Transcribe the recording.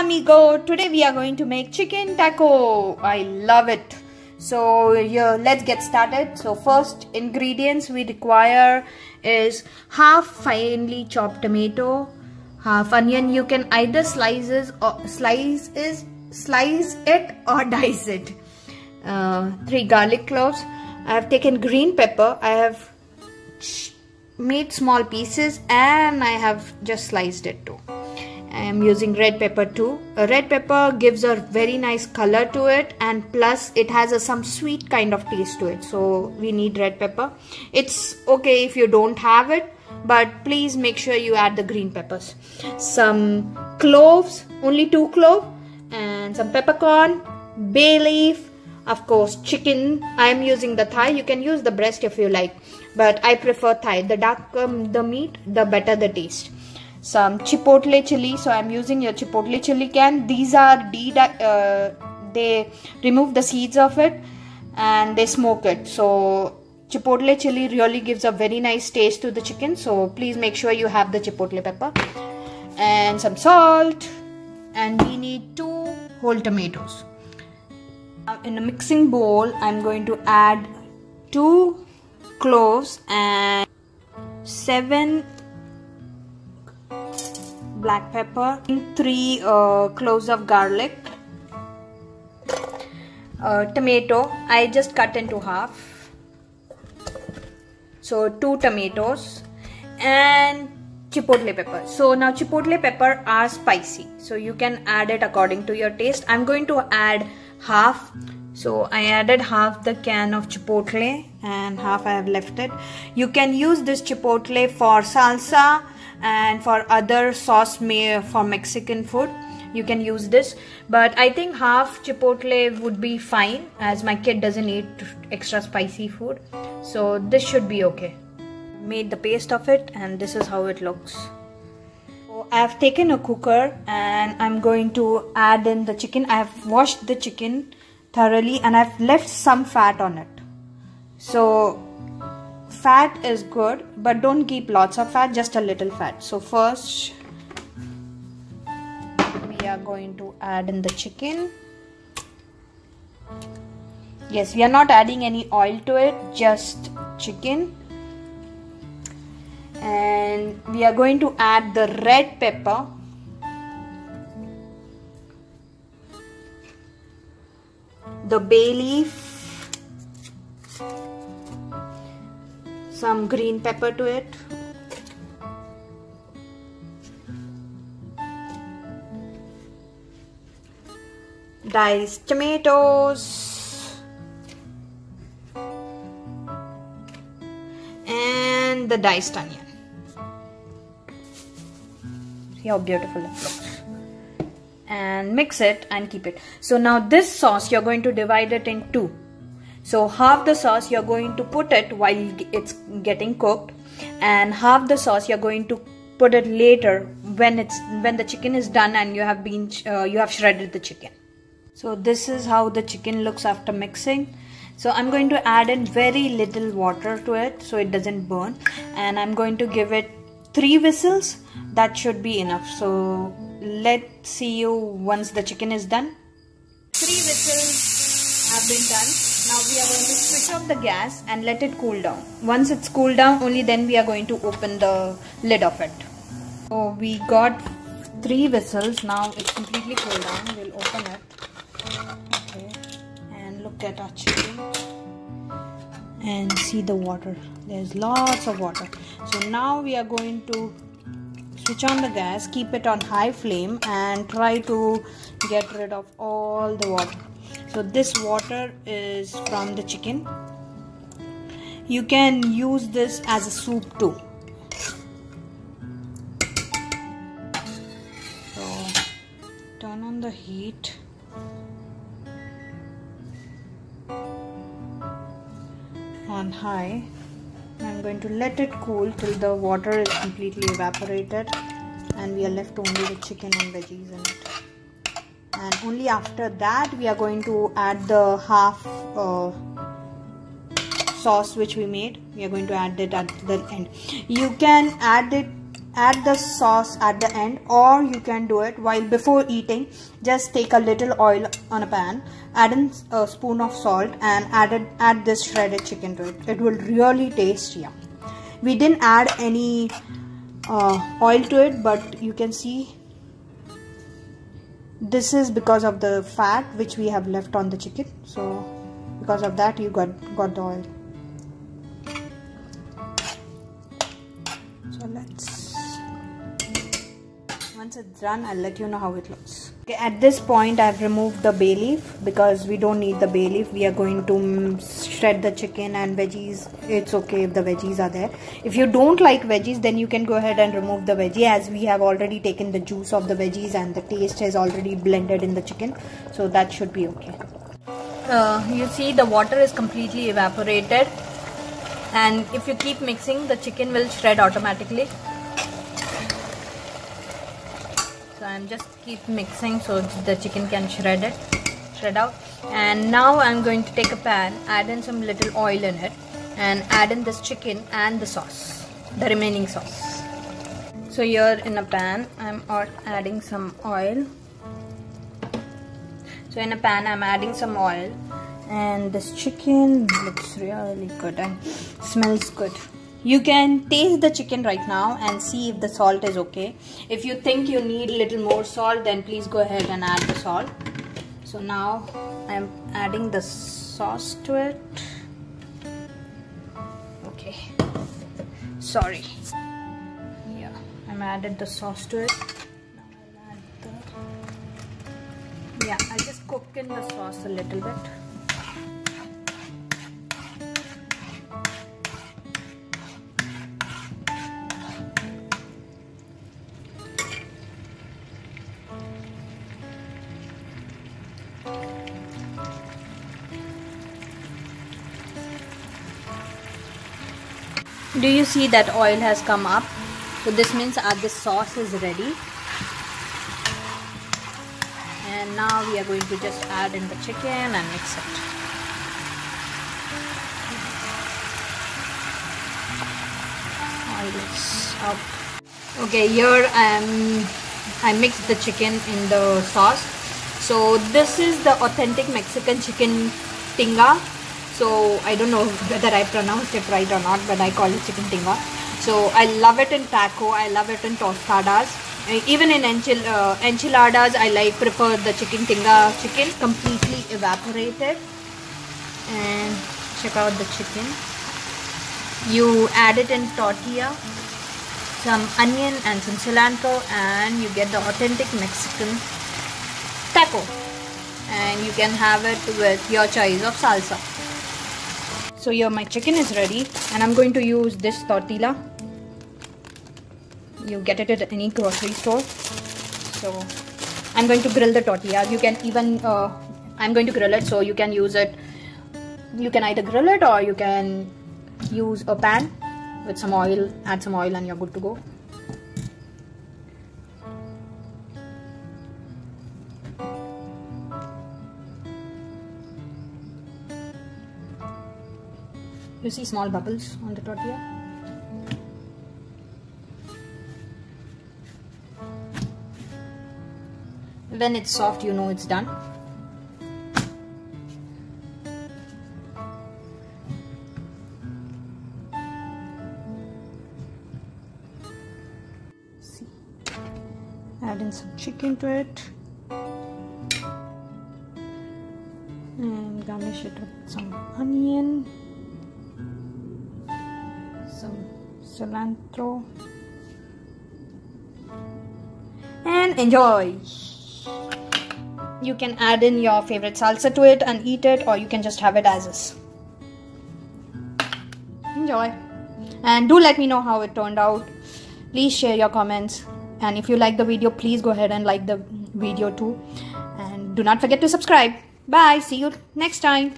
amigo, today we are going to make chicken taco. I love it. So here, let's get started. So first ingredients we require is half finely chopped tomato, half onion. You can either slice it or dice it. 3 garlic cloves. I have taken green pepper. I have made small pieces and I have just sliced it too. I am using red pepper too. Red pepper gives a very nice color to it, and plus it has some sweet kind of taste to it, so we need red pepper. It's okay if you don't have it, but please make sure you add the green peppers. Some cloves, only 2 cloves, and some peppercorn, bay leaf, of course chicken. I am using the thigh. You can use the breast if you like, but I prefer thigh. The darker the meat, the better the taste. Some chipotle chili. So I'm using your chipotle chili can. These are they remove the seeds of it and they smoke it. So chipotle chili really gives a very nice taste to the chicken. So please make sure you have the chipotle pepper and some salt. And we need 2 whole tomatoes. Now in a mixing bowl, I'm going to add 2 cloves and 7 black pepper, 3 cloves of garlic, tomato. I just cut into half. So 2 tomatoes and chipotle pepper. So now chipotle pepper are spicy, so you can add it according to your taste. I'm going to add half. So I added half the can of chipotle and half I have left it. You can use this chipotle for salsa and for other sauce for Mexican food. You can use this, but I think half chipotle would be fine as my kid doesn't eat extra spicy food, so this should be okay. Made the paste of it and this is how it looks. So I have taken a cooker and I'm going to add in the chicken. I have washed the chicken thoroughly and I've left some fat on it. So fat is good, but don't keep lots of fat, just a little fat. So first we are going to add in the chicken. Yes, we are not adding any oil to it, just chicken. And we are going to add the red pepper, the bay leaf, some green pepper to it, diced tomatoes, and the diced onion. See how beautiful it looks. And mix it and keep it. So now this sauce you're going to divide it in 2. So half the sauce you're going to put it while it's getting cooked, and half the sauce you're going to put it later when the chicken is done and you have shredded the chicken. So this is how the chicken looks after mixing. So I'm going to add in very little water to it so it doesn't burn, and I'm going to give it 3 whistles. That should be enough. So let's see you once the chicken is done. 3 whistles have been done. Now we are going to switch off the gas and let it cool down. Once it's cooled down, only then we are going to open the lid of it. So we got 3 whistles. Now it's completely cooled down. We'll open it. Okay. And look at our chicken. And see the water. There's lots of water. So now we are going to switch on the gas, keep it on high flame and try to get rid of all the water. So this water is from the chicken. You can use this as a soup too. So turn on the heat. On high. I'm going to let it cool till the water is completely evaporated and we are left only with chicken and veggies in it. And only after that we are going to add the half sauce which we made. We are going to add it at the end. You can add it add the sauce at the end, or you can do it while before eating. Just take a little oil on a pan, add in a spoon of salt, and add this shredded chicken to it. It will really taste yum. We didn't add any oil to it, but you can see this is because of the fat which we have left on the chicken. So because of that you got the oil. So once it's done, I'll let you know how it looks. Okay, at this point I've removed the bay leaf because we don't need the bay leaf. We are going to shred the chicken and veggies. It's okay if the veggies are there. If you don't like veggies, then you can go ahead and remove the veggie, as we have already taken the juice of the veggies and the taste is already blended in the chicken. So that should be okay. You see the water is completely evaporated, and if you keep mixing, the chicken will shred automatically. So I'm just keep mixing so the chicken can shred out. And now I'm going to take a pan, add in some little oil in it, and add in this chicken and the sauce, the remaining sauce. So here in a pan I'm adding some oil. So in a pan I'm adding some oil, and this chicken looks really good and smells good. You can taste the chicken right now and see if the salt is okay. If you think you need a little more salt, then please go ahead and add the salt. So now I'm adding the sauce to it. Okay, sorry. Yeah, I'm added the sauce to it. Now I'll add I'll just cook in the sauce a little bit. Do you see that oil has come up? So this means this sauce is ready. And now we are going to just add in the chicken and mix it. Oil is up. Okay, here I mixed the chicken in the sauce. So this is the authentic Mexican chicken tinga. So I don't know whether I pronounced it right or not, but I call it chicken tinga. So I love it in taco, I love it in tostadas. Even in enchiladas, I prefer the chicken tinga chicken, completely evaporated. And check out the chicken. You add it in tortilla, some onion and some cilantro, and you get the authentic Mexican taco. And you can have it with your choice of salsa. So here my chicken is ready, and I'm going to use this tortilla. You get it at any grocery store. So I'm going to grill the tortilla. You can even I'm going to grill it, so you can use it. You can either grill it or you can use a pan with some oil, add some oil, and you're good to go. You see small bubbles on the tortilla. When it's soft, you know it's done. See, add in some chicken to it and garnish it with some onion, some cilantro, and enjoy. You can add in your favorite salsa to it and eat it, or you can just have it as is. Enjoy. And do let me know how it turned out. Please share your comments, and if you like the video, please go ahead and like the video too, and do not forget to subscribe. Bye, see you next time.